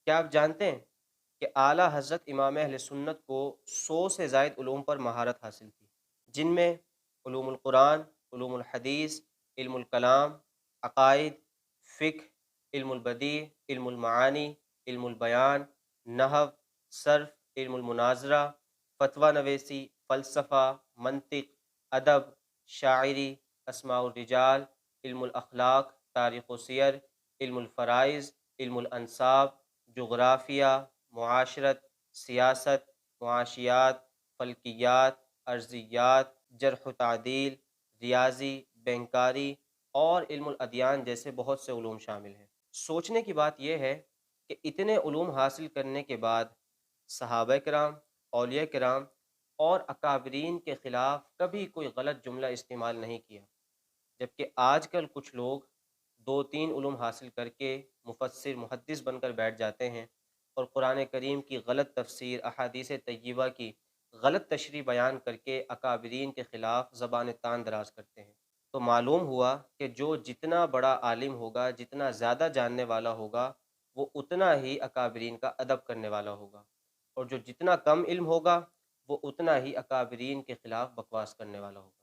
کیا آپ جانتے ہیں کہ اعلیٰ حضرت امام اہل سنت کو 100 سے زائد علوم پر مہارت حاصل تھی، جن میں علوم القرآن، علوم الحدیث، علم الکلام، عقائد، فقہ، علم البدیع، علم المعانی، علم البیان، نحو، صرف، علم المناظرہ، فتویٰ نویسی، فلسفہ، منطق، ادب، شاعری، اسماء الرجال، علم الاخلاق، تاریخ و سیر، علم الفرائض، علم الانصاب، جغرافیہ، معاشرت، سیاست، معاشیات، فلکیات، ارضیات، جرح و تعدیل، ریاضی، بینکاری اور علم الادیان جیسے بہت سے علوم شامل ہیں۔ سوچنے کی بات یہ ہے کہ اتنے علوم حاصل کرنے کے بعد صحابہ کرام، اولیاء کرام اور اکابرین کے خلاف کبھی کوئی غلط جملہ استعمال نہیں کیا، جبکہ آج کل کچھ لوگ دو تین علوم حاصل کر کے مفسر محدث بن کر بیٹھ جاتے ہیں اور قرآن کریم کی غلط تفسیر، احادیث طیبہ کی غلط تشریح بیان کر کے اکابرین کے خلاف زبان تان دراز کرتے ہیں۔ تو معلوم ہوا کہ جو جتنا بڑا عالم ہوگا، جتنا زیادہ جاننے والا ہوگا، وہ اتنا ہی اکابرین کا ادب کرنے والا ہوگا، اور جو جتنا کم علم ہوگا وہ اتنا ہی اکابرین کے خلاف بکواس کرنے والا ہوگا۔